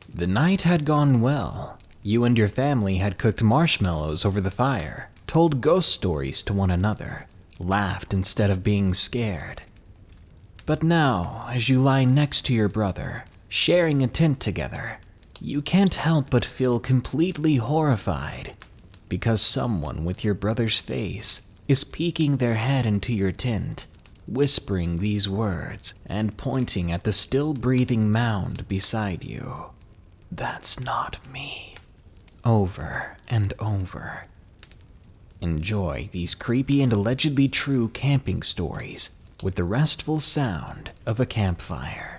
The night had gone well. You and your family had cooked marshmallows over the fire, told ghost stories to one another, laughed instead of being scared. But now, as you lie next to your brother, sharing a tent together, you can't help but feel completely horrified because someone with your brother's face is peeking their head into your tent, whispering these words and pointing at the still-breathing mound beside you. "That's not me," over and over. Enjoy these creepy and allegedly true camping stories with the restful sound of a campfire.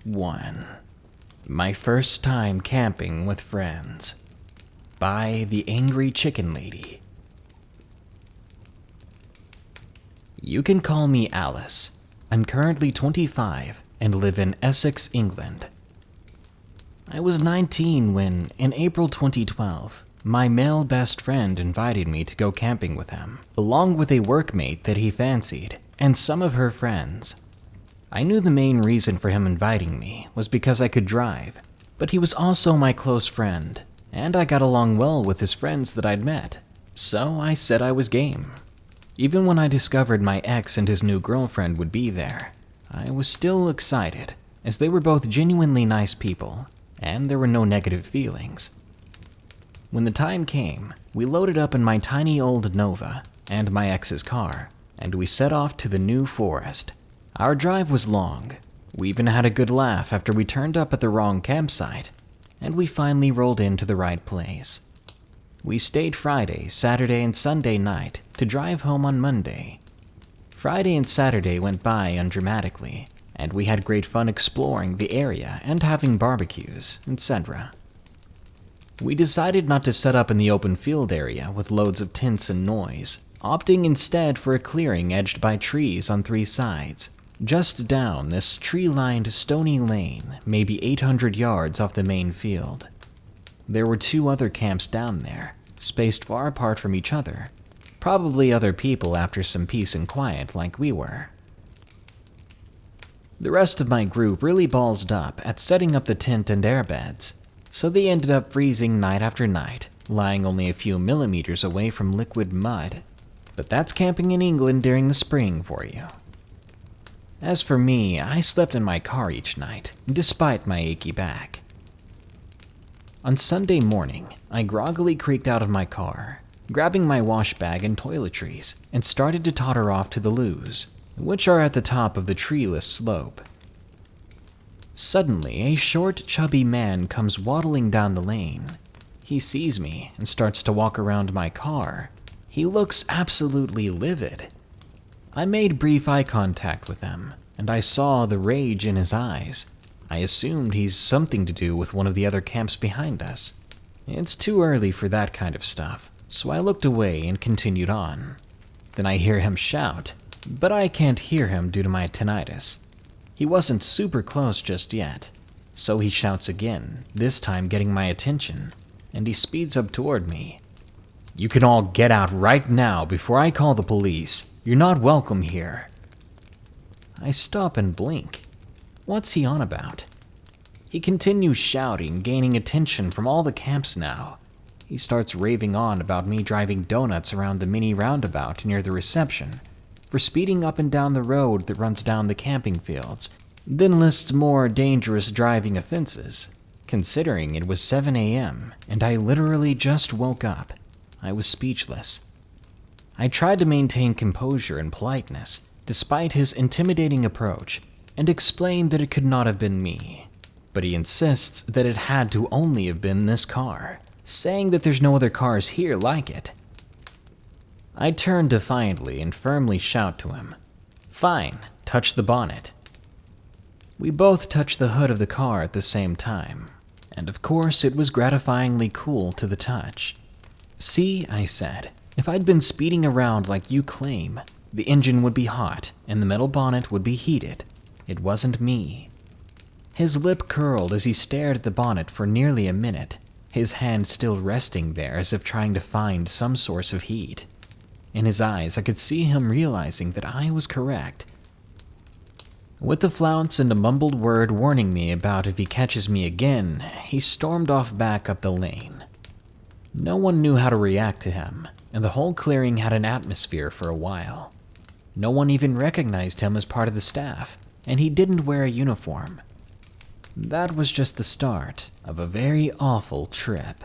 1. My First Time Camping with Friends by TheAngryChickenLady. You can call me Alice. I'm currently 25 and live in Essex, England. I was 19 when, in April 2012, my male best friend invited me to go camping with him, along with a workmate that he fancied, and some of her friends. I knew the main reason for him inviting me was because I could drive, but he was also my close friend, and I got along well with his friends that I'd met, so I said I was game. Even when I discovered my ex and his new girlfriend would be there, I was still excited, as they were both genuinely nice people, and there were no negative feelings. When the time came, we loaded up in my tiny old Nova and my ex's car, and we set off to the New Forest. Our drive was long. We even had a good laugh after we turned up at the wrong campsite, and we finally rolled into the right place. We stayed Friday, Saturday, and Sunday night to drive home on Monday. Friday and Saturday went by undramatically, and we had great fun exploring the area and having barbecues, etc. We decided not to set up in the open field area with loads of tents and noise, opting instead for a clearing edged by trees on 3 sides, just down this tree-lined stony lane, maybe 800 yards off the main field. There were 2 other camps down there, spaced far apart from each other, probably other people after some peace and quiet like we were. The rest of my group really ballsed up at setting up the tent and airbeds, so they ended up freezing night after night, lying only a few millimeters away from liquid mud. But that's camping in England during the spring for you. As for me, I slept in my car each night, despite my achy back. On Sunday morning, I groggily creaked out of my car, grabbing my wash bag and toiletries, and started to totter off to the loos, which are at the top of the treeless slope. Suddenly, a short, chubby man comes waddling down the lane. He sees me and starts to walk around my car. He looks absolutely livid. I made brief eye contact with him, and I saw the rage in his eyes. I assumed he's something to do with one of the other camps behind us. It's too early for that kind of stuff, so I looked away and continued on. Then I hear him shout, but I can't hear him due to my tinnitus. He wasn't super close just yet, so he shouts again, this time getting my attention, and he speeds up toward me. "You can all get out right now before I call the police. You're not welcome here." I stop and blink. What's he on about? He continues shouting, gaining attention from all the camps now. He starts raving on about me driving donuts around the mini roundabout near the reception, for speeding up and down the road that runs down the camping fields, then lists more dangerous driving offenses. Considering it was 7 a.m. and I literally just woke up, I was speechless. I tried to maintain composure and politeness, despite his intimidating approach, and explained that it could not have been me. But he insists that it had to only have been this car, saying that there's no other cars here like it. I turn defiantly and firmly shout to him, "Fine, touch the bonnet." We both touched the hood of the car at the same time, and of course it was gratifyingly cool to the touch. "See," I said, "if I'd been speeding around like you claim, the engine would be hot and the metal bonnet would be heated. It wasn't me." His lip curled as he stared at the bonnet for nearly a minute, his hand still resting there as if trying to find some source of heat. In his eyes, I could see him realizing that I was correct. With a flounce and a mumbled word warning me about if he catches me again, he stormed off back up the lane. No one knew how to react to him, and the whole clearing had an atmosphere for a while. No one even recognized him as part of the staff, and he didn't wear a uniform. That was just the start of a very awful trip.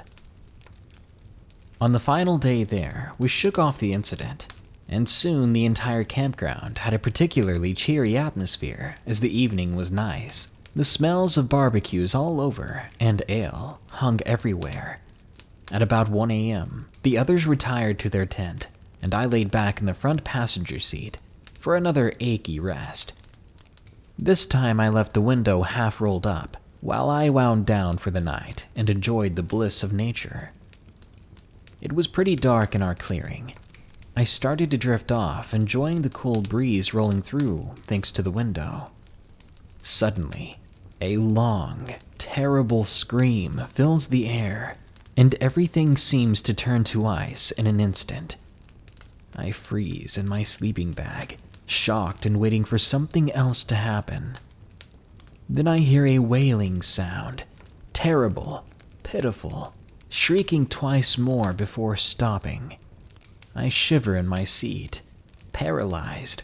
On the final day there, we shook off the incident, and soon the entire campground had a particularly cheery atmosphere as the evening was nice. The smells of barbecues all over and ale hung everywhere. At about 1 a.m., the others retired to their tent, and I laid back in the front passenger seat for another achy rest. This time I left the window half rolled up while I wound down for the night and enjoyed the bliss of nature. It was pretty dark in our clearing. I started to drift off, enjoying the cool breeze rolling through thanks to the window. Suddenly, a long, terrible scream fills the air, and everything seems to turn to ice in an instant. I freeze in my sleeping bag, shocked and waiting for something else to happen. Then I hear a wailing sound, terrible, pitiful, shrieking twice more before stopping. I shiver in my seat, paralyzed.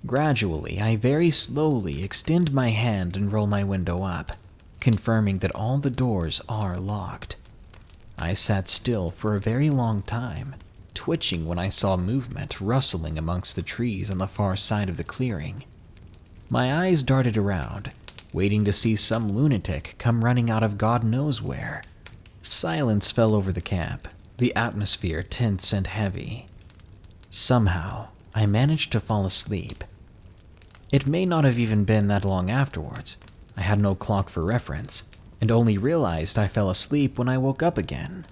Gradually, I very slowly extend my hand and roll my window up, confirming that all the doors are locked. I sat still for a very long time, twitching when I saw movement rustling amongst the trees on the far side of the clearing. My eyes darted around, waiting to see some lunatic come running out of God knows where. Silence fell over the camp, the atmosphere tense and heavy. Somehow, I managed to fall asleep. It may not have even been that long afterwards. I had no clock for reference, and only realized I fell asleep when I woke up again.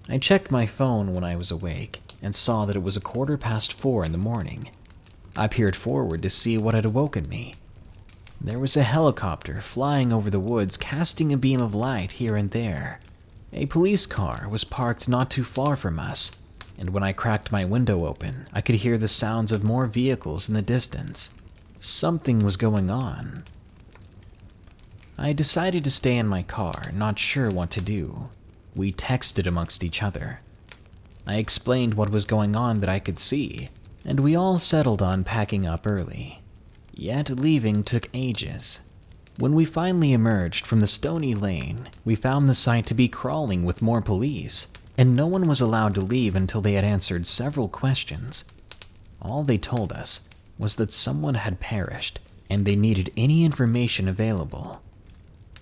I checked my phone when I was awake and saw that it was 4:15 in the morning. I peered forward to see what had awoken me. There was a helicopter flying over the woods, casting a beam of light here and there. A police car was parked not too far from us, and when I cracked my window open, I could hear the sounds of more vehicles in the distance. Something was going on. I decided to stay in my car, not sure what to do. We texted amongst each other. I explained what was going on that I could see, and we all settled on packing up early. Yet leaving took ages. When we finally emerged from the stony lane, we found the site to be crawling with more police, and no one was allowed to leave until they had answered several questions. All they told us was that someone had perished, and they needed any information available.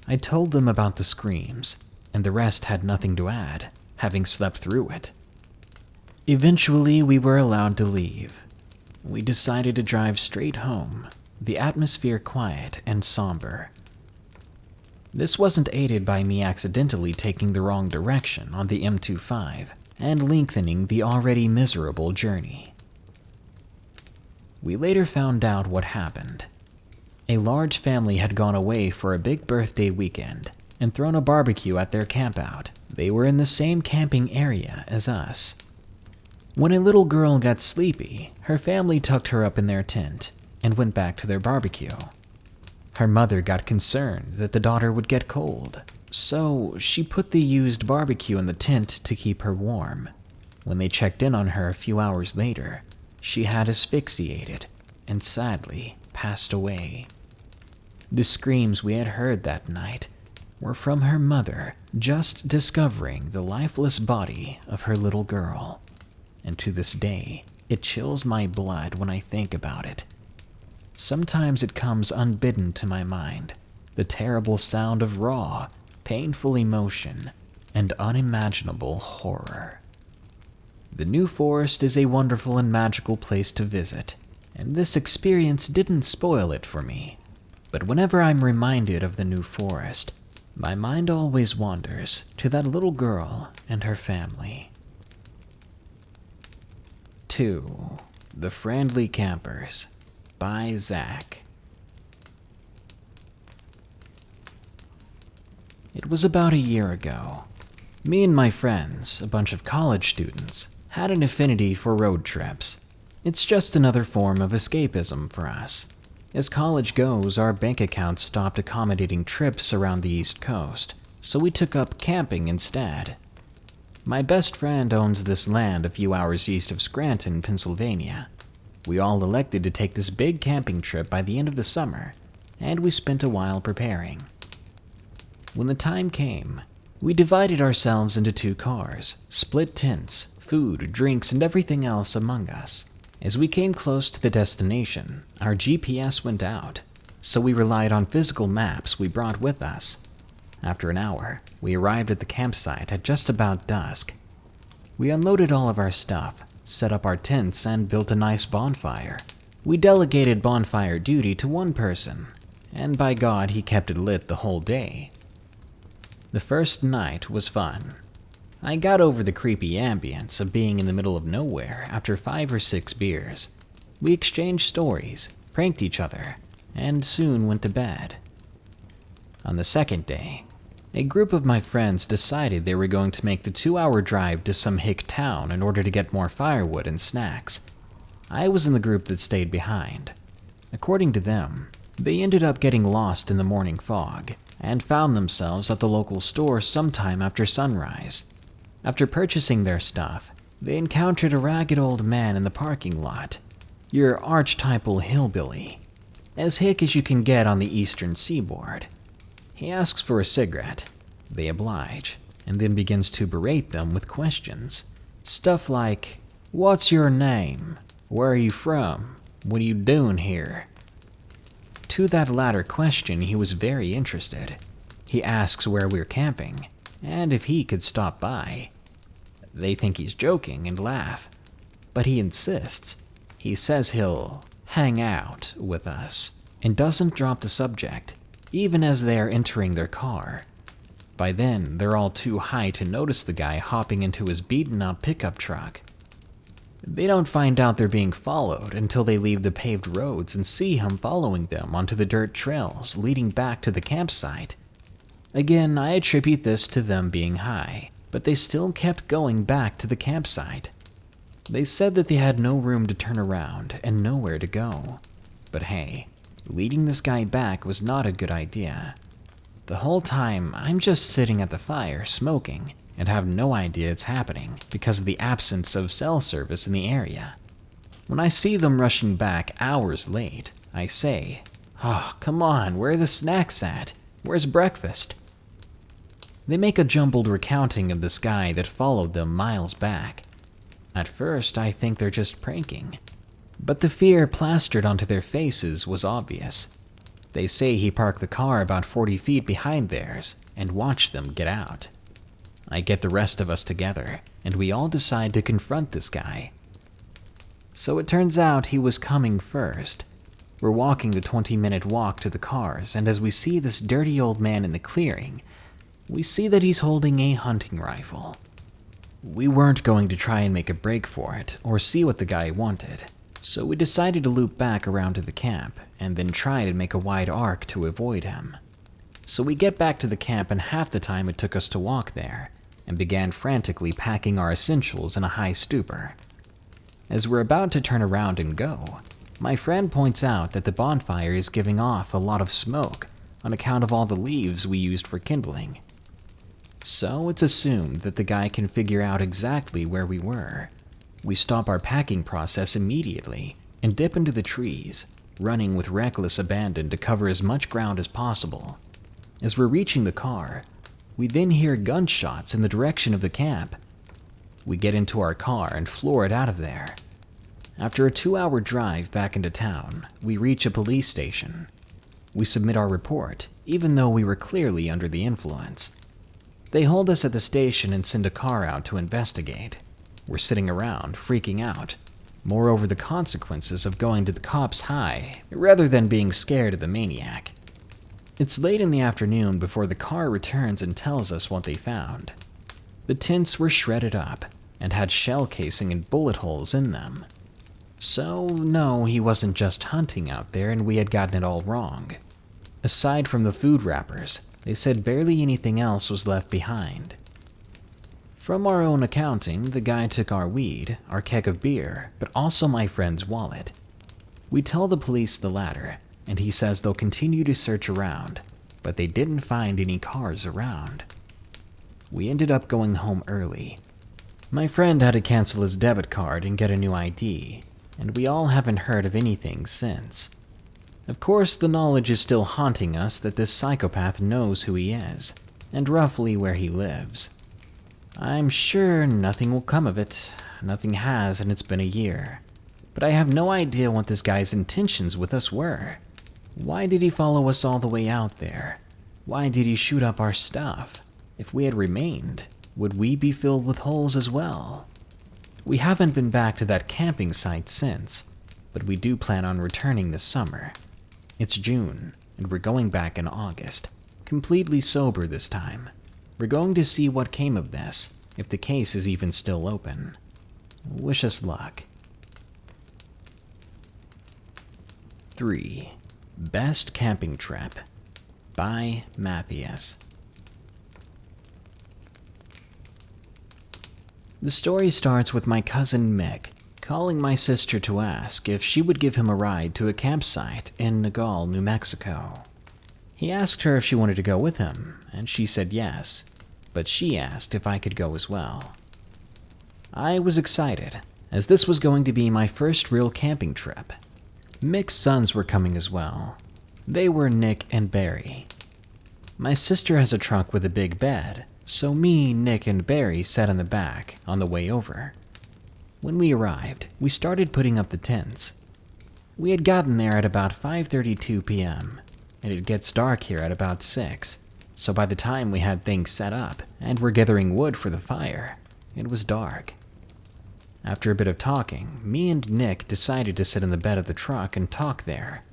I told them about the screams, and the rest had nothing to add, having slept through it. Eventually, we were allowed to leave. We decided to drive straight home, the atmosphere quiet and somber. This wasn't aided by me accidentally taking the wrong direction on the M25 and lengthening the already miserable journey. We later found out what happened. A large family had gone away for a big birthday weekend and thrown a barbecue at their campout. They were in the same camping area as us. When a little girl got sleepy, her family tucked her up in their tent and went back to their barbecue. Her mother got concerned that the daughter would get cold, so she put the used barbecue in the tent to keep her warm. When they checked in on her a few hours later, she had asphyxiated and sadly passed away. The screams we had heard that night were from her mother just discovering the lifeless body of her little girl. And to this day, it chills my blood when I think about it. Sometimes it comes unbidden to my mind, the terrible sound of raw, painful emotion and unimaginable horror. The New Forest is a wonderful and magical place to visit, and this experience didn't spoil it for me. But whenever I'm reminded of the New Forest, my mind always wanders to that little girl and her family. 2. The Friendly Campers by Zach. It was about a year ago. Me and my friends, a bunch of college students, had an affinity for road trips. It's just another form of escapism for us. As college goes, our bank accounts stopped accommodating trips around the East Coast, so we took up camping instead. My best friend owns this land a few hours east of Scranton, Pennsylvania. We all elected to take this big camping trip by the end of the summer, and we spent a while preparing. When the time came, we divided ourselves into 2 cars, split tents, food, drinks, and everything else among us. As we came close to the destination, our GPS went out, so we relied on physical maps we brought with us. After an hour, we arrived at the campsite at just about dusk. We unloaded all of our stuff, set up our tents, and built a nice bonfire. We delegated bonfire duty to one person, and by God, he kept it lit the whole day. The first night was fun. I got over the creepy ambience of being in the middle of nowhere after 5 or 6 beers. We exchanged stories, pranked each other, and soon went to bed. On the second day, a group of my friends decided they were going to make the 2-hour drive to some hick town in order to get more firewood and snacks. I was in the group that stayed behind. According to them, they ended up getting lost in the morning fog and found themselves at the local store sometime after sunrise. After purchasing their stuff, they encountered a ragged old man in the parking lot, your archetypal hillbilly, as hick as you can get on the eastern seaboard. He asks for a cigarette. They oblige, and then begins to berate them with questions. Stuff like, "What's your name? Where are you from? What are you doing here?" To that latter question, he was very interested. He asks where we're camping, and if he could stop by. They think he's joking and laugh, but he insists. He says he'll hang out with us, and doesn't drop the subject, even as they are entering their car. By then, they're all too high to notice the guy hopping into his beaten-up pickup truck. They don't find out they're being followed until they leave the paved roads and see him following them onto the dirt trails leading back to the campsite. Again, I attribute this to them being high, but they still kept going back to the campsite. They said that they had no room to turn around and nowhere to go. But hey, leading this guy back was not a good idea. The whole time, I'm just sitting at the fire smoking and have no idea it's happening because of the absence of cell service in the area. When I see them rushing back hours late, I say, "Oh, come on, where are the snacks at? Where's breakfast?" They make a jumbled recounting of this guy that followed them miles back. At first, I think they're just pranking, but the fear plastered onto their faces was obvious. They say he parked the car about 40 feet behind theirs and watched them get out. I get the rest of us together, and we all decide to confront this guy. So it turns out he was coming first. We're walking the 20-minute walk to the cars, and as we see this dirty old man in the clearing, we see that he's holding a hunting rifle. We weren't going to try and make a break for it or see what the guy wanted, so we decided to loop back around to the camp and then try to make a wide arc to avoid him. So we get back to the camp in half the time it took us to walk there, and began frantically packing our essentials in a high stupor. As we're about to turn around and go, my friend points out that the bonfire is giving off a lot of smoke on account of all the leaves we used for kindling. So it's assumed that the guy can figure out exactly where we were. We stop our packing process immediately and dip into the trees, running with reckless abandon to cover as much ground as possible. As we're reaching the car, we then hear gunshots in the direction of the camp. We get into our car and floor it out of there. After a 2-hour drive back into town, we reach a police station. We submit our report, even though we were clearly under the influence. They hold us at the station and send a car out to investigate. We're sitting around, freaking out, more over the consequences of going to the cops high, rather than being scared of the maniac. It's late in the afternoon before the car returns and tells us what they found. The tents were shredded up and had shell casing and bullet holes in them. So, no, he wasn't just hunting out there and we had gotten it all wrong. Aside from the food wrappers, they said barely anything else was left behind. From our own accounting, the guy took our weed, our keg of beer, but also my friend's wallet. We tell the police the latter, and he says they'll continue to search around, but they didn't find any cars around. We ended up going home early. My friend had to cancel his debit card and get a new ID, and we all haven't heard of anything since. Of course, the knowledge is still haunting us that this psychopath knows who he is, and roughly where he lives. I'm sure nothing will come of it. Nothing has, and it's been a year. But I have no idea what this guy's intentions with us were. Why did he follow us all the way out there? Why did he shoot up our stuff? If we had remained, would we be filled with holes as well? We haven't been back to that camping site since, but we do plan on returning this summer. It's June, and we're going back in August, completely sober this time. We're going to see what came of this, if the case is even still open. Wish us luck. 3. Best Camping Trip by Matthias. The story starts with my cousin Mick calling my sister to ask if she would give him a ride to a campsite in Egle, New Mexico. He asked her if she wanted to go with him, and she said yes, but she asked if I could go as well. I was excited, as this was going to be my first real camping trip. Mick's sons were coming as well. They were Nick and Barry. My sister has a truck with a big bed, so me, Nick, and Barry sat in the back on the way over. When we arrived, we started putting up the tents. We had gotten there at about 5:32 p.m., and it gets dark here at about 6, so by the time we had things set up and were gathering wood for the fire, it was dark. After a bit of talking, me and Nick decided to sit in the bed of the truck and talk there.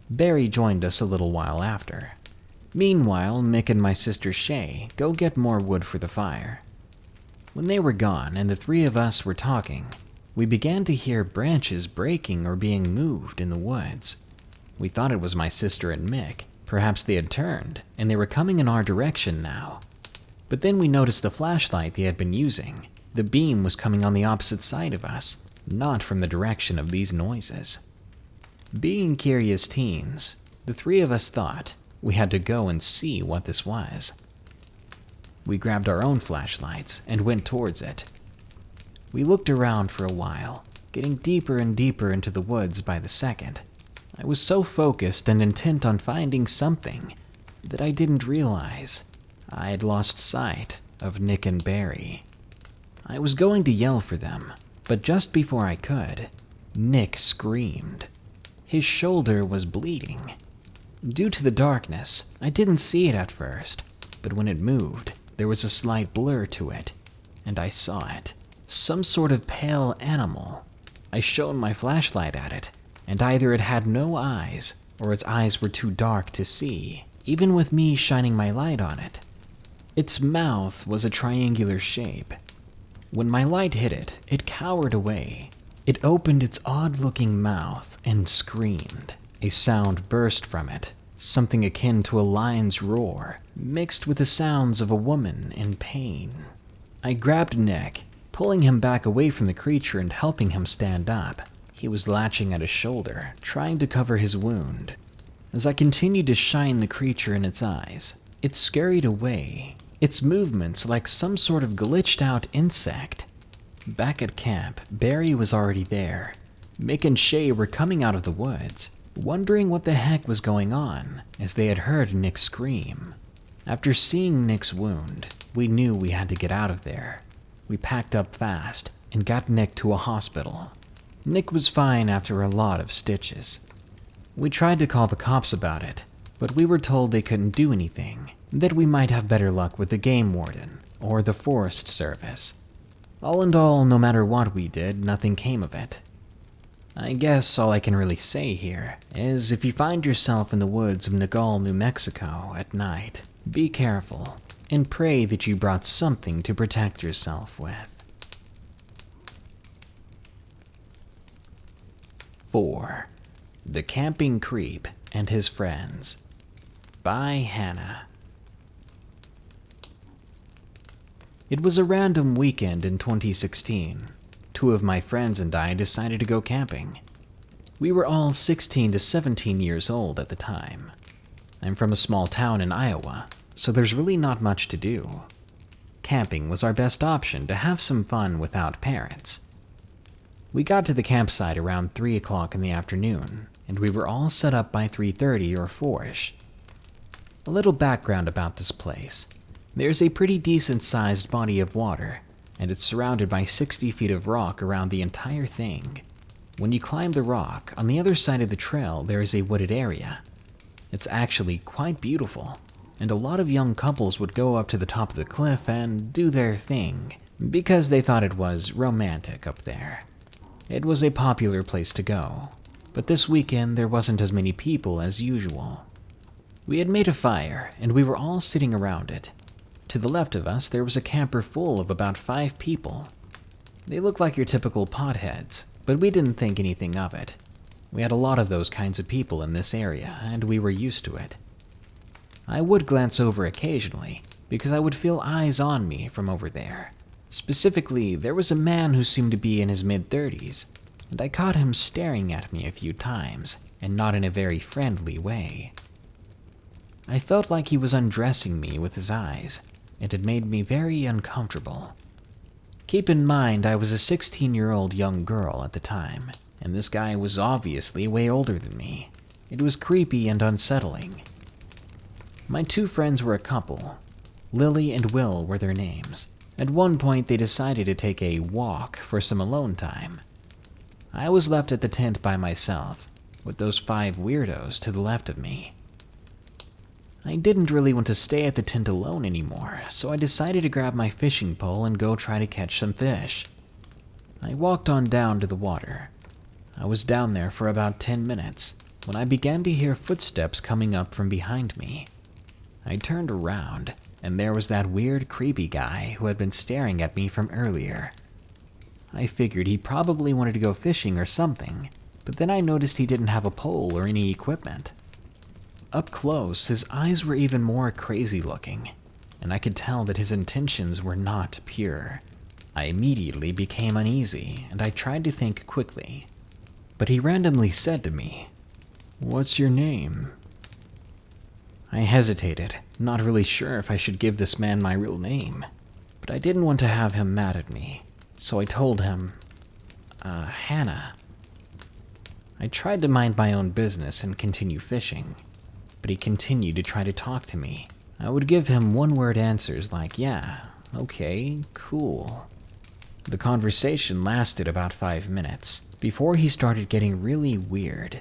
Barry joined us a little while after. Meanwhile, Mick and my sister Shay go get more wood for the fire. When they were gone and the three of us were talking, we began to hear branches breaking or being moved in the woods. We thought it was my sister and Mick. Perhaps they had turned, and they were coming in our direction now. But then we noticed the flashlight they had been using. The beam was coming on the opposite side of us, not from the direction of these noises. Being curious teens, the three of us thought we had to go and see what this was. We grabbed our own flashlights and went towards it. We looked around for a while, getting deeper and deeper into the woods by the second. I was so focused and intent on finding something that I didn't realize I had lost sight of Nick and Barry. I was going to yell for them, but just before I could, Nick screamed. His shoulder was bleeding. Due to the darkness, I didn't see it at first, but when it moved, there was a slight blur to it, and I saw it. Some sort of pale animal. I shone my flashlight at it, and either it had no eyes, or its eyes were too dark to see, even with me shining my light on it. Its mouth was a triangular shape. When my light hit it, it cowered away. It opened its odd-looking mouth and screamed. A sound burst from it, something akin to a lion's roar, mixed with the sounds of a woman in pain. I grabbed Nick, pulling him back away from the creature and helping him stand up. He was latching at his shoulder, trying to cover his wound. As I continued to shine the creature in its eyes, it scurried away, its movements like some sort of glitched-out insect. Back at camp, Barry was already there. Mick and Shay were coming out of the woods, wondering what the heck was going on, as they had heard Nick scream. After seeing Nick's wound, we knew we had to get out of there. We packed up fast and got Nick to a hospital. Nick was fine after a lot of stitches. We tried to call the cops about it, but we were told they couldn't do anything, that we might have better luck with the game warden or the Forest Service. All in all, no matter what we did, nothing came of it. I guess all I can really say here is if you find yourself in the woods of Egle, New Mexico at night, be careful and pray that you brought something to protect yourself with. 4. The Camping Creep and His Friends by Hannah. It was a random weekend in 2016. Two of my friends and I decided to go camping. We were all 16 to 17 years old at the time. I'm from a small town in Iowa, so there's really not much to do. Camping was our best option to have some fun without parents. We got to the campsite around 3 o'clock in the afternoon, and we were all set up by 3:30 or 4-ish. A little background about this place. There's a pretty decent-sized body of water, and it's surrounded by 60 feet of rock around the entire thing. When you climb the rock, on the other side of the trail there is a wooded area. It's actually quite beautiful, and a lot of young couples would go up to the top of the cliff and do their thing, because they thought it was romantic up there. It was a popular place to go, but this weekend there wasn't as many people as usual. We had made a fire, and we were all sitting around it. To the left of us, there was a camper full of about 5 people. They looked like your typical potheads, but we didn't think anything of it. We had a lot of those kinds of people in this area, and we were used to it. I would glance over occasionally, because I would feel eyes on me from over there. Specifically, there was a man who seemed to be in his mid-30s, and I caught him staring at me a few times, and not in a very friendly way. I felt like he was undressing me with his eyes, and it made me very uncomfortable. Keep in mind, I was a 16-year-old young girl at the time, and this guy was obviously way older than me. It was creepy and unsettling. My 2 friends were a couple. Lily and Will were their names. At one point, they decided to take a walk for some alone time. I was left at the tent by myself, with those 5 weirdos to the left of me. I didn't really want to stay at the tent alone anymore, so I decided to grab my fishing pole and go try to catch some fish. I walked on down to the water. I was down there for about 10 minutes when I began to hear footsteps coming up from behind me. I turned around, and there was that weird, creepy guy who had been staring at me from earlier. I figured he probably wanted to go fishing or something, but then I noticed he didn't have a pole or any equipment. Up close, his eyes were even more crazy looking, and I could tell that his intentions were not pure. I immediately became uneasy, and I tried to think quickly. But he randomly said to me, "What's your name?" I hesitated, not really sure if I should give this man my real name, but I didn't want to have him mad at me, so I told him, Hannah. I tried to mind my own business and continue fishing, but he continued to try to talk to me. I would give him one-word answers like, yeah, okay, cool. The conversation lasted about 5 minutes before he started getting really weird.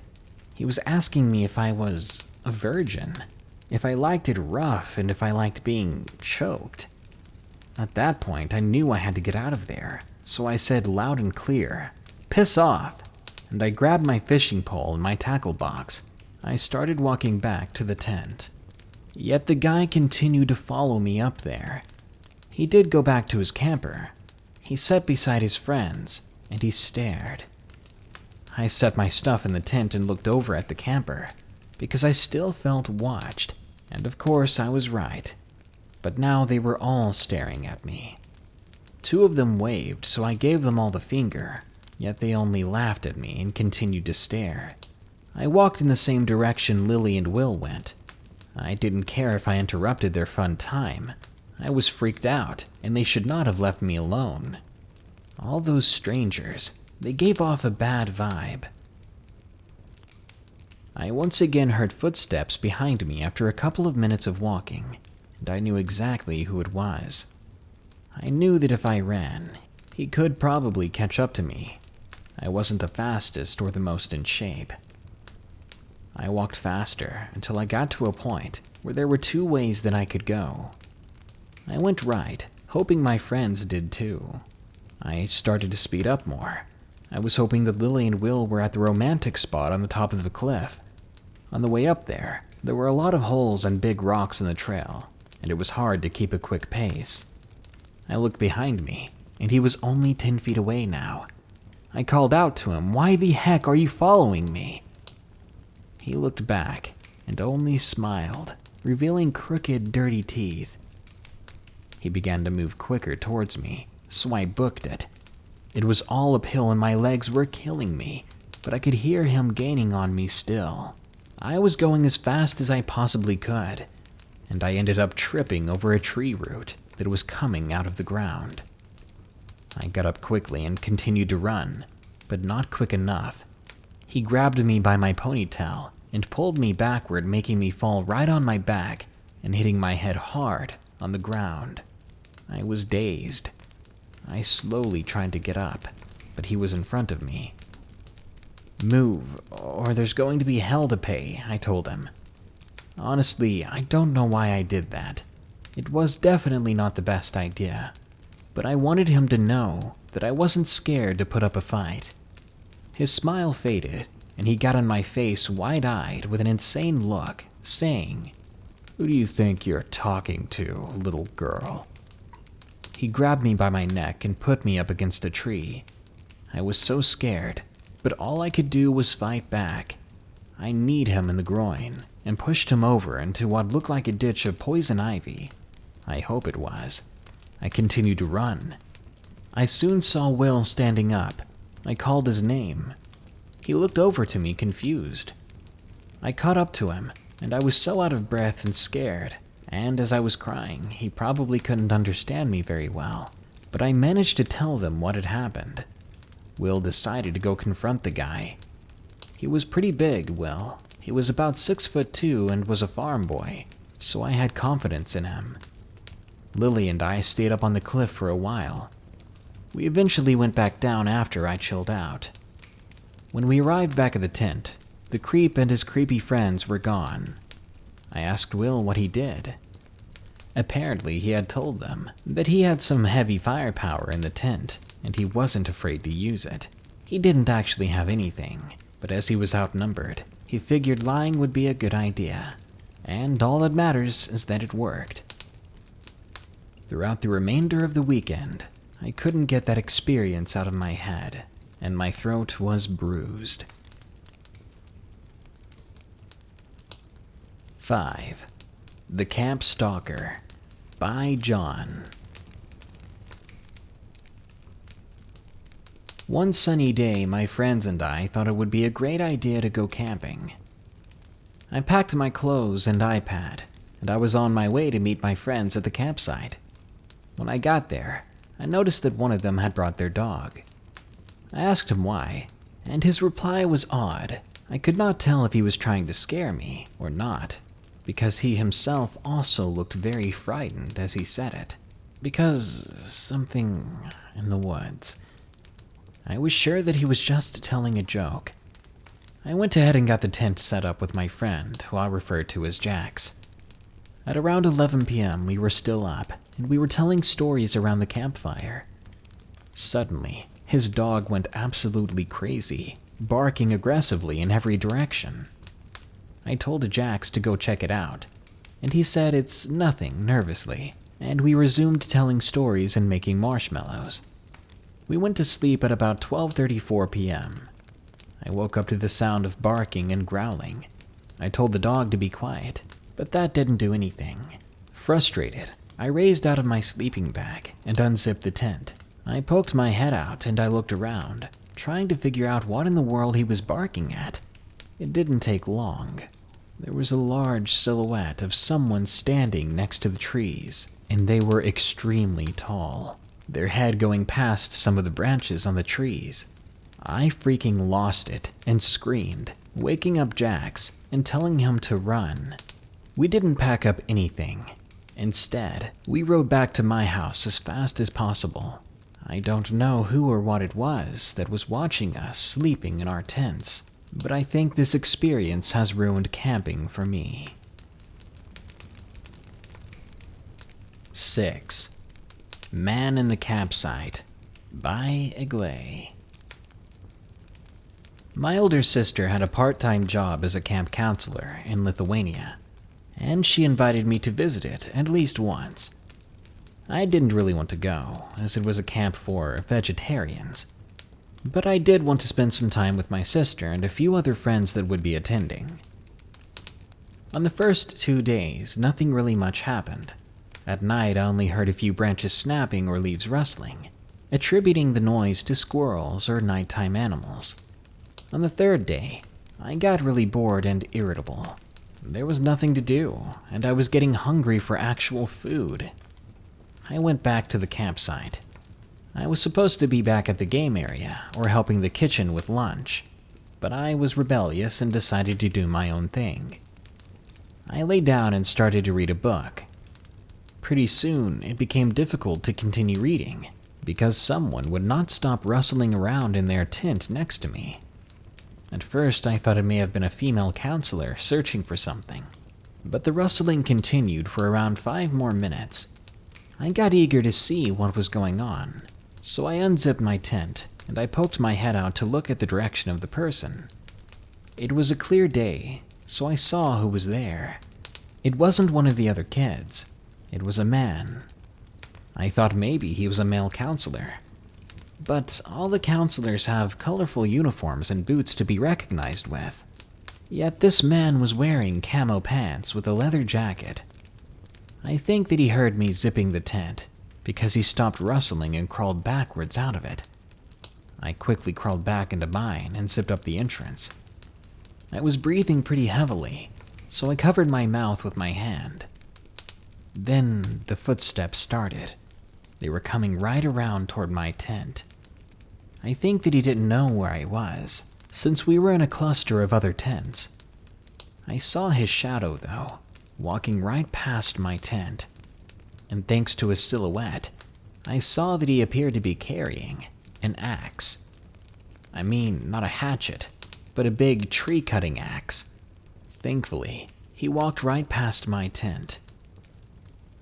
He was asking me if I was a virgin, if I liked it rough, and if I liked being choked. At that point, I knew I had to get out of there, so I said loud and clear, "Piss off," and I grabbed my fishing pole and my tackle box. I started walking back to the tent. Yet the guy continued to follow me up there. He did go back to his camper. He sat beside his friends, and he stared. I set my stuff in the tent and looked over at the camper, because I still felt watched, and of course I was right. But now they were all staring at me. 2 of them waved, so I gave them all the finger, yet they only laughed at me and continued to stare. I walked in the same direction Lily and Will went. I didn't care if I interrupted their fun time. I was freaked out, and they should not have left me alone. All those strangers, they gave off a bad vibe. I once again heard footsteps behind me after a couple of minutes of walking, and I knew exactly who it was. I knew that if I ran, he could probably catch up to me. I wasn't the fastest or the most in shape. I walked faster until I got to a point where there were 2 ways that I could go. I went right, hoping my friends did too. I started to speed up more. I was hoping that Lily and Will were at the romantic spot on the top of the cliff. On the way up there were a lot of holes and big rocks in the trail, and it was hard to keep a quick pace. I looked behind me, and he was only 10 feet away now. I called out to him, "Why the heck are you following me?" He looked back and only smiled, revealing crooked, dirty teeth. He began to move quicker towards me, so I booked it. It was all uphill and my legs were killing me. but I could hear him gaining on me still. I was going as fast as I possibly could, and I ended up tripping over a tree root that was coming out of the ground. I got up quickly and continued to run, but not quick enough. He grabbed me by my ponytail and pulled me backward, making me fall right on my back and hitting my head hard on the ground. I was dazed. I slowly tried to get up, but he was in front of me. "Move, or there's going to be hell to pay," I told him. Honestly, I don't know why I did that. It was definitely not the best idea, but I wanted him to know that I wasn't scared to put up a fight. His smile faded, and he got on my face wide-eyed with an insane look, saying, "Who do you think you're talking to, little girl?" He grabbed me by my neck and put me up against a tree. I was so scared, but all I could do was fight back. I kneed him in the groin and pushed him over into what looked like a ditch of poison ivy. I hope it was. I continued to run. I soon saw Will standing up. I called his name. He looked over to me confused. I caught up to him, and I was so out of breath and scared, and as I was crying, he probably couldn't understand me very well, but I managed to tell them what had happened. Will decided to go confront the guy. He was pretty big, Will. He was about 6'2" and was a farm boy, so I had confidence in him. Lily and I stayed up on the cliff for a while. We eventually went back down after I chilled out. When we arrived back at the tent, the creep and his creepy friends were gone. I asked Will what he did. Apparently, he had told them that he had some heavy firepower in the tent, and he wasn't afraid to use it. He didn't actually have anything, but as he was outnumbered, he figured lying would be a good idea. And all that matters is that it worked. Throughout the remainder of the weekend, I couldn't get that experience out of my head, and my throat was bruised. 5. The Camp Stalker by John. One sunny day, my friends and I thought it would be a great idea to go camping. I packed my clothes and iPad, and I was on my way to meet my friends at the campsite. When I got there, I noticed that one of them had brought their dog. I asked him why, and his reply was odd. I could not tell if he was trying to scare me or not, because he himself also looked very frightened as he said it. Because something in the woods. I was sure that he was just telling a joke. I went ahead and got the tent set up with my friend, who I referred to as Jax. At around 11 p.m., we were still up, and we were telling stories around the campfire. Suddenly, his dog went absolutely crazy, barking aggressively in every direction. I told Jax to go check it out, and he said it's nothing nervously, and we resumed telling stories and making marshmallows. We went to sleep at about 12:34 p.m. I woke up to the sound of barking and growling. I told the dog to be quiet, but that didn't do anything. Frustrated, I raised out of my sleeping bag and unzipped the tent. I poked my head out and I looked around, trying to figure out what in the world he was barking at. It didn't take long. There was a large silhouette of someone standing next to the trees, and they were extremely tall, their head going past some of the branches on the trees. I freaking lost it and screamed, waking up Jax and telling him to run. We didn't pack up anything. Instead, we rode back to my house as fast as possible. I don't know who or what it was that was watching us sleeping in our tents, but I think this experience has ruined camping for me. 6. Man in the Campsite by Egle. My older sister had a part-time job as a camp counselor in Lithuania, and she invited me to visit it at least once. I didn't really want to go, as it was a camp for vegetarians, but I did want to spend some time with my sister and a few other friends that would be attending. On the first 2 days, nothing really much happened. At night, I only heard a few branches snapping or leaves rustling, attributing the noise to squirrels or nighttime animals. On the third day, I got really bored and irritable. There was nothing to do, and I was getting hungry for actual food. I went back to the campsite. I was supposed to be back at the game area or helping the kitchen with lunch, but I was rebellious and decided to do my own thing. I lay down and started to read a book. Pretty soon, it became difficult to continue reading because someone would not stop rustling around in their tent next to me. At first, I thought it may have been a female counselor searching for something, but the rustling continued for around 5 more minutes. I got eager to see what was going on, so I unzipped my tent and I poked my head out to look at the direction of the person. It was a clear day, so I saw who was there. It wasn't one of the other kids. It was a man. I thought maybe he was a male counselor. But all the counselors have colorful uniforms and boots to be recognized with. Yet this man was wearing camo pants with a leather jacket. I think that he heard me zipping the tent, because he stopped rustling and crawled backwards out of it. I quickly crawled back into mine and zipped up the entrance. I was breathing pretty heavily, so I covered my mouth with my hand. Then the footsteps started. They were coming right around toward my tent. I think that he didn't know where I was, since we were in a cluster of other tents. I saw his shadow, though, walking right past my tent. And thanks to his silhouette, I saw that he appeared to be carrying an axe. I mean, not a hatchet, but a big tree-cutting axe. Thankfully, he walked right past my tent.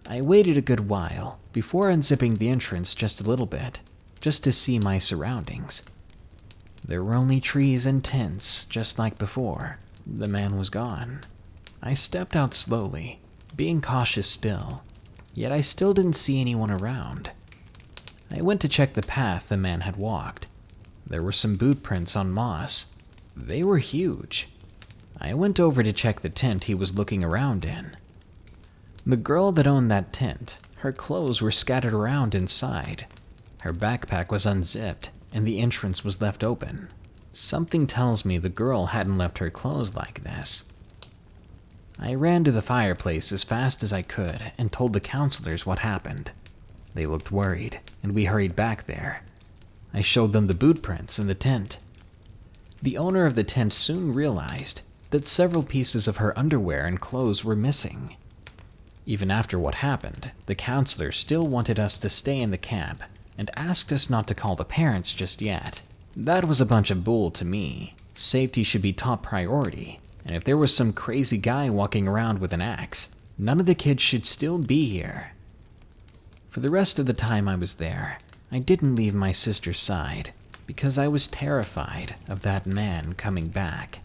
I waited a good while before unzipping the entrance just a little bit, just to see my surroundings. There were only trees and tents, just like before. The man was gone. I stepped out slowly, being cautious still, yet I still didn't see anyone around. I went to check the path the man had walked. There were some boot prints on moss. They were huge. I went over to check the tent he was looking around in. The girl that owned that tent, her clothes were scattered around inside. Her backpack was unzipped, and the entrance was left open. Something tells me the girl hadn't left her clothes like this. I ran to the fireplace as fast as I could and told the counselors what happened. They looked worried, and we hurried back there. I showed them the boot prints in the tent. The owner of the tent soon realized that several pieces of her underwear and clothes were missing. Even after what happened, the counselor still wanted us to stay in the camp and asked us not to call the parents just yet. That was a bunch of bull to me. Safety should be top priority, and if there was some crazy guy walking around with an axe, none of the kids should still be here. For the rest of the time I was there, I didn't leave my sister's side because I was terrified of that man coming back.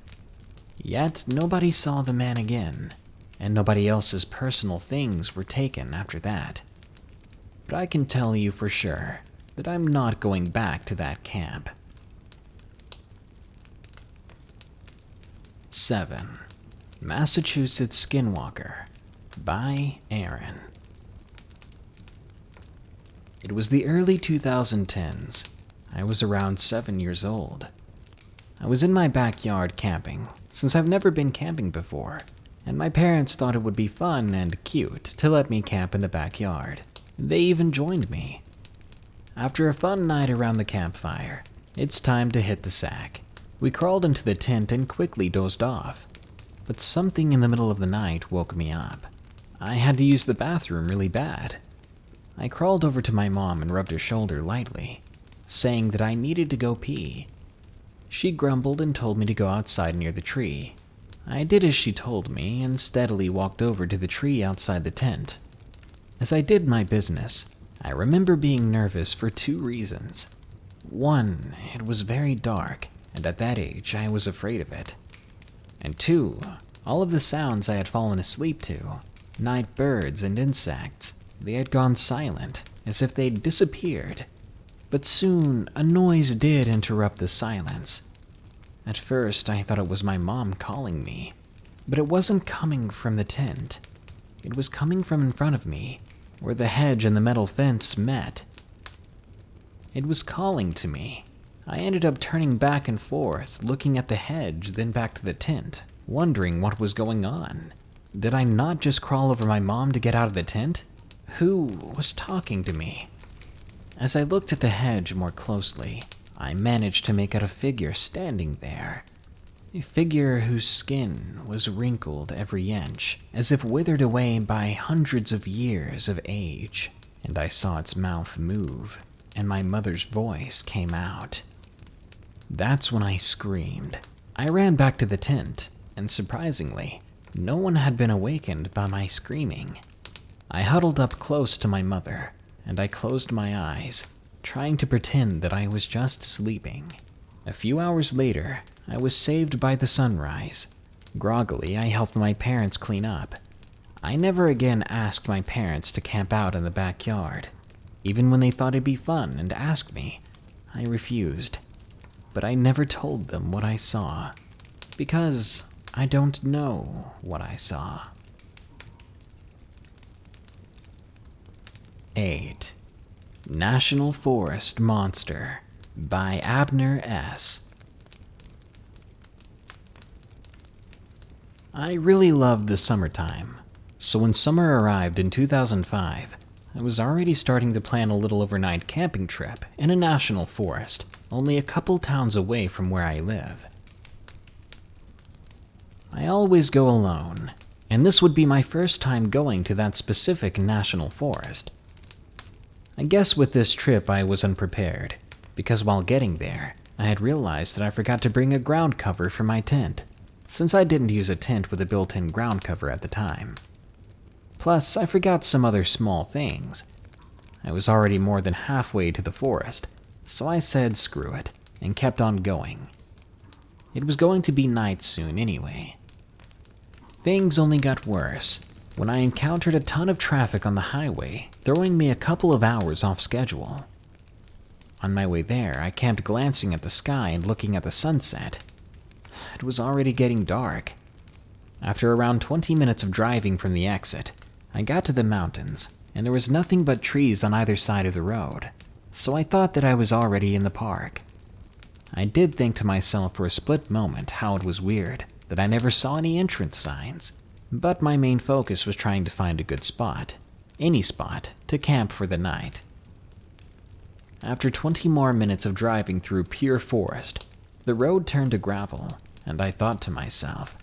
Yet nobody saw the man again, and nobody else's personal things were taken after that. But I can tell you for sure that I'm not going back to that camp. 7. Massachusetts Skinwalker by Erin. It was the early 2010s. I was around 7 years old. I was in my backyard camping, since I've never been camping before, and my parents thought it would be fun and cute to let me camp in the backyard. They even joined me. After a fun night around the campfire, it's time to hit the sack. We crawled into the tent and quickly dozed off, but something in the middle of the night woke me up. I had to use the bathroom really bad. I crawled over to my mom and rubbed her shoulder lightly, saying that I needed to go pee. She grumbled and told me to go outside near the tree. I did as she told me and steadily walked over to the tree outside the tent. As I did my business, I remember being nervous for 2 reasons. 1, it was very dark, and at that age I was afraid of it. And 2, all of the sounds I had fallen asleep to, night birds and insects, they had gone silent, as if they'd disappeared. But soon, a noise did interrupt the silence. At first, I thought it was my mom calling me, but it wasn't coming from the tent. It was coming from in front of me, where the hedge and the metal fence met. It was calling to me. I ended up turning back and forth, looking at the hedge, then back to the tent, wondering what was going on. Did I not just crawl over my mom to get out of the tent? Who was talking to me? As I looked at the hedge more closely, I managed to make out a figure standing there. A figure whose skin was wrinkled every inch, as if withered away by hundreds of years of age. And I saw its mouth move, and my mother's voice came out. That's when I screamed. I ran back to the tent, and surprisingly, no one had been awakened by my screaming. I huddled up close to my mother, and I closed my eyes, trying to pretend that I was just sleeping. A few hours later, I was saved by the sunrise. Groggily, I helped my parents clean up. I never again asked my parents to camp out in the backyard. Even when they thought it'd be fun and asked me, I refused. But I never told them what I saw, because I don't know what I saw. 8. National Forest Monster by Abner S. I really loved the summertime, so when summer arrived in 2005, I was already starting to plan a little overnight camping trip in a national forest, only a couple towns away from where I live. I always go alone, and this would be my first time going to that specific national forest. I guess with this trip I was unprepared, because while getting there, I had realized that I forgot to bring a ground cover for my tent, since I didn't use a tent with a built-in ground cover at the time. Plus, I forgot some other small things. I was already more than halfway to the forest, so I said screw it, and kept on going. It was going to be night soon anyway. Things only got worse when I encountered a ton of traffic on the highway, throwing me a couple of hours off schedule. On my way there, I camped glancing at the sky and looking at the sunset. It was already getting dark. After around 20 minutes of driving from the exit, I got to the mountains, and there was nothing but trees on either side of the road, so I thought that I was already in the park. I did think to myself for a split moment how it was weird that I never saw any entrance signs, but my main focus was trying to find a good spot, any spot, to camp for the night. After 20 more minutes of driving through pure forest, the road turned to gravel, and I thought to myself,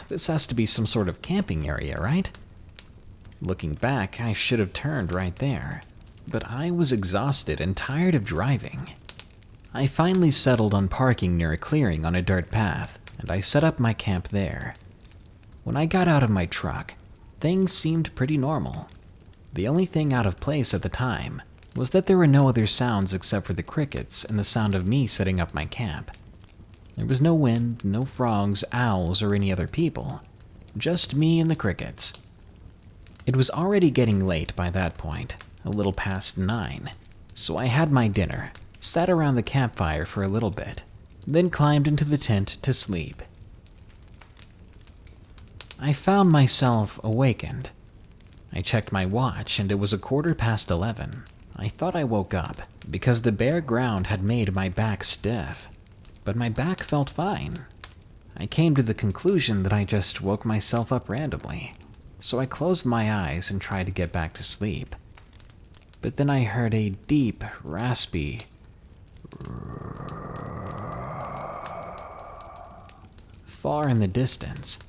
this has to be some sort of camping area, right? Looking back, I should have turned right there, but I was exhausted and tired of driving. I finally settled on parking near a clearing on a dirt path, and I set up my camp there. When I got out of my truck, things seemed pretty normal. The only thing out of place at the time was that there were no other sounds except for the crickets and the sound of me setting up my camp. There was no wind, no frogs, owls, or any other people. Just me and the crickets. It was already getting late by that point, a little past 9, so I had my dinner, sat around the campfire for a little bit, then climbed into the tent to sleep. I found myself awakened. I checked my watch and it was 11:15. I thought I woke up because the bare ground had made my back stiff, but my back felt fine. I came to the conclusion that I just woke myself up randomly, so I closed my eyes and tried to get back to sleep. But then I heard a deep, raspy far in the distance.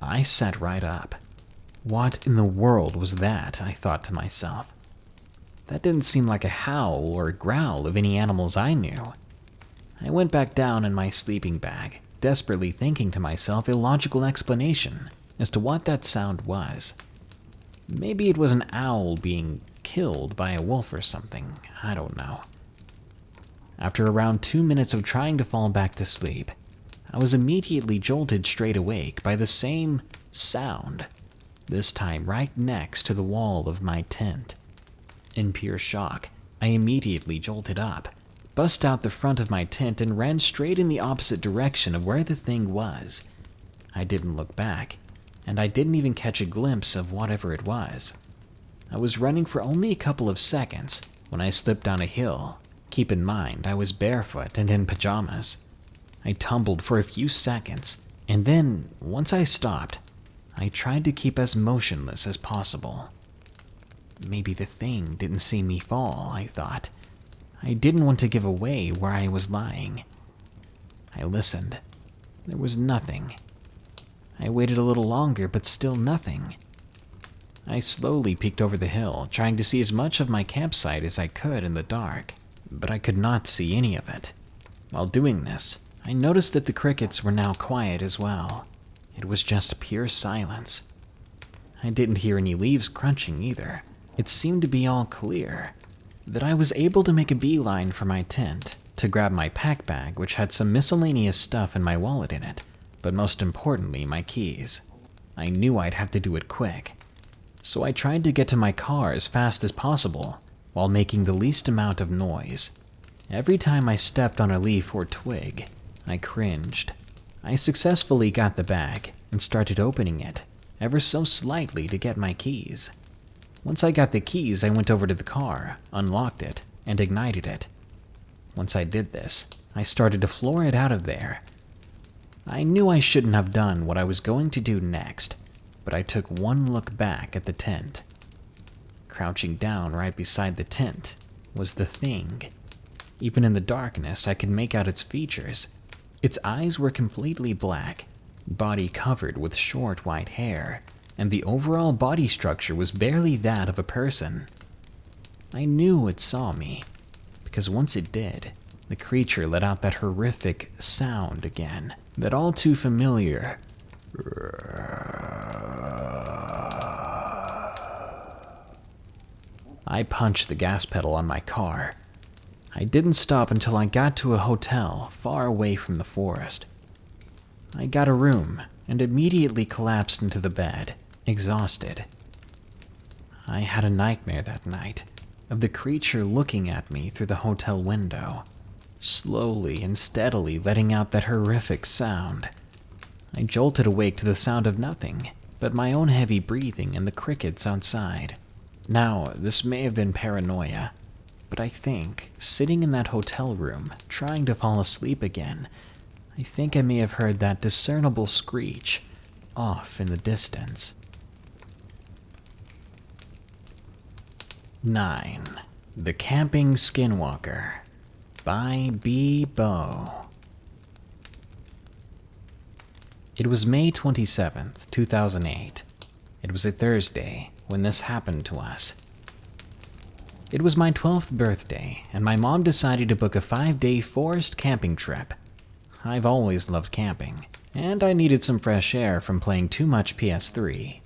I sat right up. What in the world was that? I thought to myself. That didn't seem like a howl or a growl of any animals I knew. I went back down in my sleeping bag, desperately thinking to myself a logical explanation as to what that sound was. Maybe it was an owl being killed by a wolf or something, I don't know. After around 2 minutes of trying to fall back to sleep, I was immediately jolted straight awake by the same sound, this time right next to the wall of my tent. In pure shock, I immediately jolted up, bust out the front of my tent, and ran straight in the opposite direction of where the thing was. I didn't look back, and I didn't even catch a glimpse of whatever it was. I was running for only a couple of seconds when I slipped down a hill Keep in mind, I was barefoot and in pajamas. I tumbled for a few seconds, and then, once I stopped, I tried to keep as motionless as possible. Maybe the thing didn't see me fall, I thought. I didn't want to give away where I was lying. I listened. There was nothing. I waited a little longer, but still nothing. I slowly peeked over the hill, trying to see as much of my campsite as I could in the dark, but I could not see any of it. While doing this, I noticed that the crickets were now quiet as well. It was just pure silence. I didn't hear any leaves crunching either. It seemed to be all clear. That I was able to make a beeline for my tent to grab my pack bag, which had some miscellaneous stuff and my wallet in it, but most importantly, my keys. I knew I'd have to do it quick. So I tried to get to my car as fast as possible, while making the least amount of noise. Every time I stepped on a leaf or twig, I cringed. I successfully got the bag and started opening it, ever so slightly to get my keys. Once I got the keys, I went over to the car, unlocked it, and ignited it. Once I did this, I started to floor it out of there. I knew I shouldn't have done what I was going to do next, but I took one look back at the tent. Crouching down right beside the tent was the thing. Even in the darkness, I could make out its features. Its eyes were completely black, body covered with short white hair, and the overall body structure was barely that of a person. I knew it saw me, because once it did, the creature let out that horrific sound again, that all too familiar. I punched the gas pedal on my car. I didn't stop until I got to a hotel far away from the forest. I got a room and immediately collapsed into the bed, exhausted. I had a nightmare that night of the creature looking at me through the hotel window, slowly and steadily letting out that horrific sound. I jolted awake to the sound of nothing but my own heavy breathing and the crickets outside. Now, this may have been paranoia, but I think, sitting in that hotel room, trying to fall asleep again, I think I may have heard that discernible screech off in the distance. 9. The Camping Skinwalker by Beau. It was May 27th, 2008. It was a Thursday when this happened to us. It was my 12th birthday, and my mom decided to book a 5-day forest camping trip. I've always loved camping, and I needed some fresh air from playing too much PS3.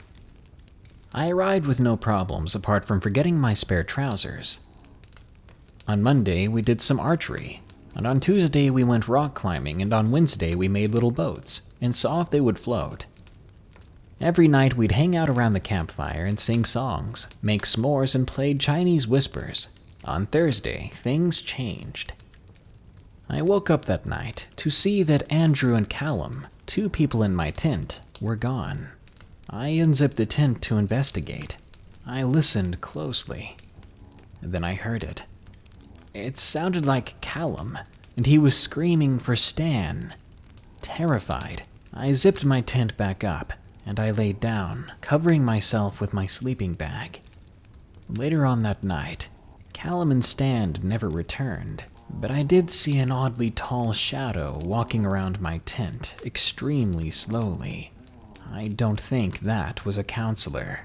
I arrived with no problems apart from forgetting my spare trousers. On Monday, we did some archery, and on Tuesday we went rock climbing, and on Wednesday we made little boats and saw if they would float. Every night we'd hang out around the campfire and sing songs, make s'mores, and played Chinese whispers. On Thursday, things changed. I woke up that night to see that Andrew and Callum, 2 people in my tent, were gone. I unzipped the tent to investigate. I listened closely. Then I heard it. It sounded like Callum, and he was screaming for Stan. Terrified, I zipped my tent back up, and I laid down, covering myself with my sleeping bag. Later on that night, Callum and Stan never returned, but I did see an oddly tall shadow walking around my tent extremely slowly. I don't think that was a counselor.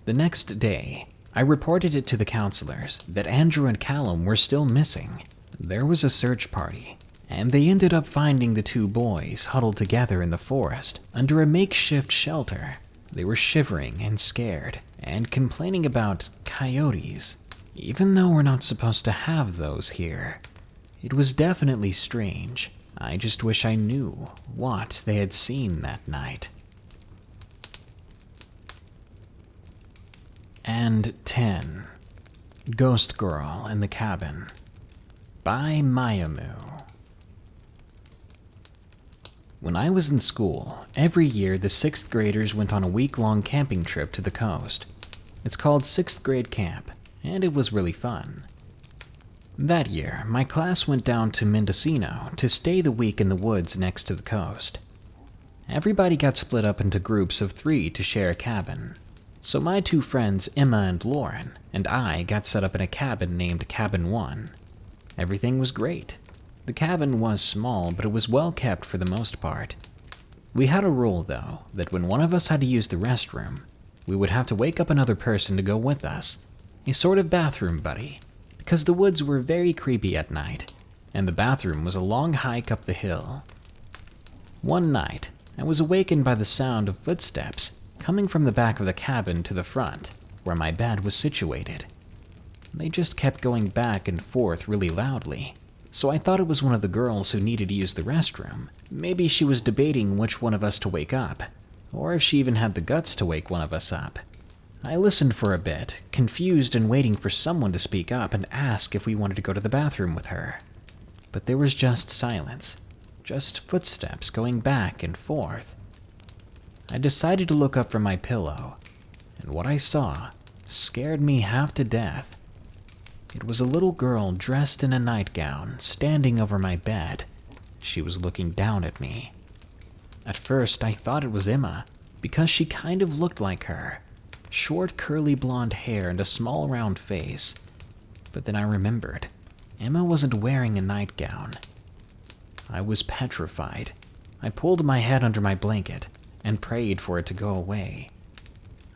The next day, I reported it to the counselors that Andrew and Callum were still missing. There was a search party, and they ended up finding the 2 boys huddled together in the forest under a makeshift shelter. They were shivering and scared, and complaining about coyotes, even though we're not supposed to have those here. It was definitely strange. I just wish I knew what they had seen that night. And 10. Ghost Girl in the Cabin by Maiyamoo. When I was in school, every year the 6th graders went on a week-long camping trip to the coast. It's called 6th grade camp, and it was really fun. That year, my class went down to Mendocino to stay the week in the woods next to the coast. Everybody got split up into groups of 3 to share a cabin. So my 2 friends, Emma and Lauren, and I got set up in a cabin named Cabin 1. Everything was great. The cabin was small, but it was well kept for the most part. We had a rule, though, that when one of us had to use the restroom, we would have to wake up another person to go with us, a sort of bathroom buddy, because the woods were very creepy at night, and the bathroom was a long hike up the hill. One night, I was awakened by the sound of footsteps coming from the back of the cabin to the front, where my bed was situated. They just kept going back and forth really loudly, so I thought it was one of the girls who needed to use the restroom. Maybe she was debating which one of us to wake up, or if she even had the guts to wake one of us up. I listened for a bit, confused and waiting for someone to speak up and ask if we wanted to go to the bathroom with her. But there was just silence, just footsteps going back and forth. I decided to look up from my pillow, and what I saw scared me half to death. It was a little girl dressed in a nightgown, standing over my bed. She was looking down at me. At first, I thought it was Emma, because she kind of looked like her. Short, curly blonde hair and a small, round face. But then I remembered, Emma wasn't wearing a nightgown. I was petrified. I pulled my head under my blanket and prayed for it to go away.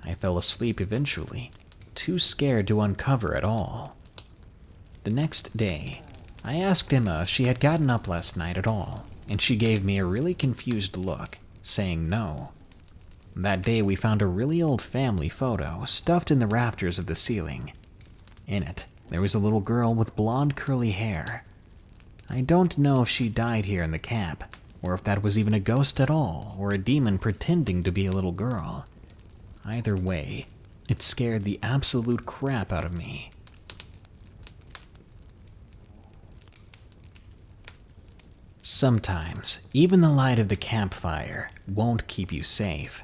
I fell asleep eventually, too scared to uncover at all. The next day, I asked Emma if she had gotten up last night at all, and she gave me a really confused look, saying no. That day we found a really old family photo stuffed in the rafters of the ceiling. In it, there was a little girl with blonde curly hair. I don't know if she died here in the camp, or if that was even a ghost at all, or a demon pretending to be a little girl. Either way, it scared the absolute crap out of me. Sometimes, even the light of the campfire won't keep you safe.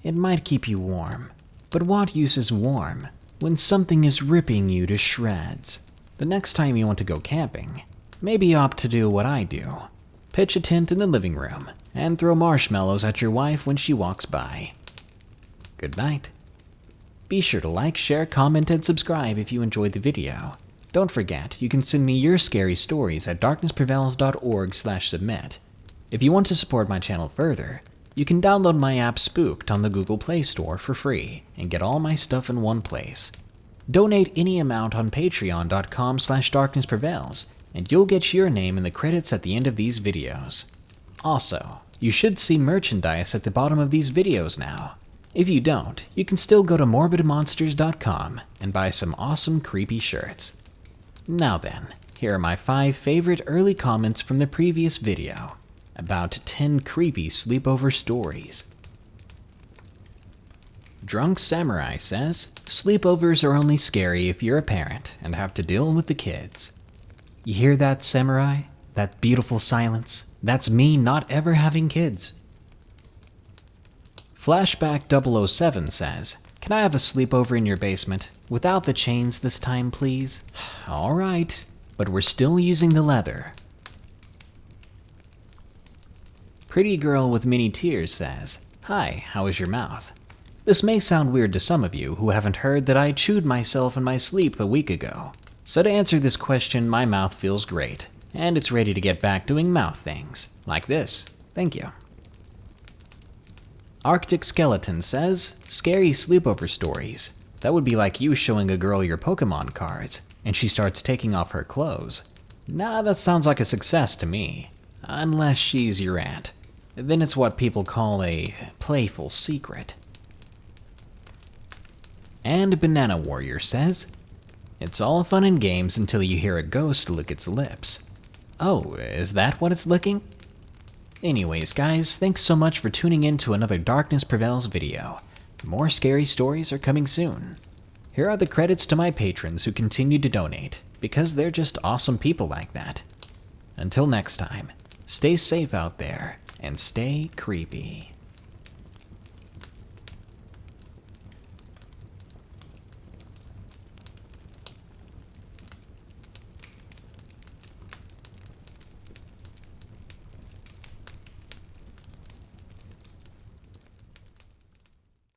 It might keep you warm, but what use is warm when something is ripping you to shreds? The next time you want to go camping, maybe opt to do what I do. Pitch a tent in the living room and throw marshmallows at your wife when she walks by. Good night. Be sure to like, share, comment, and subscribe if you enjoyed the video. Don't forget, you can send me your scary stories at darknessprevails.org/submit. If you want to support my channel further, you can download my app Spooked on the Google Play Store for free and get all my stuff in one place. Donate any amount on patreon.com/darknessprevails, and you'll get your name in the credits at the end of these videos. Also, you should see merchandise at the bottom of these videos now. If you don't, you can still go to morbidmonsters.com and buy some awesome creepy shirts. Now then, here are my 5 favorite early comments from the previous video about 10 creepy sleepover stories. Drunk Samurai says, sleepovers are only scary if you're a parent and have to deal with the kids. You hear that, Samurai? That beautiful silence? That's me not ever having kids. Flashback 007 says, can I have a sleepover in your basement? Without the chains this time, please? Alright, but we're still using the leather. Pretty Girl with Many Tears says, hi, how is your mouth? This may sound weird to some of you who haven't heard that I chewed myself in my sleep a week ago. So to answer this question, my mouth feels great, and it's ready to get back doing mouth things, like this. Thank you. Arctic Skeleton says, scary sleepover stories. That would be like you showing a girl your Pokemon cards, and she starts taking off her clothes. Nah, that sounds like a success to me. Unless she's your aunt. Then it's what people call a playful secret. And Banana Warrior says, it's all fun and games until you hear a ghost lick its lips. Oh, is that what it's licking? Anyways, guys, thanks so much for tuning in to another Darkness Prevails video. More scary stories are coming soon. Here are the credits to my patrons who continue to donate, because they're just awesome people like that. Until next time, stay safe out there, and stay creepy.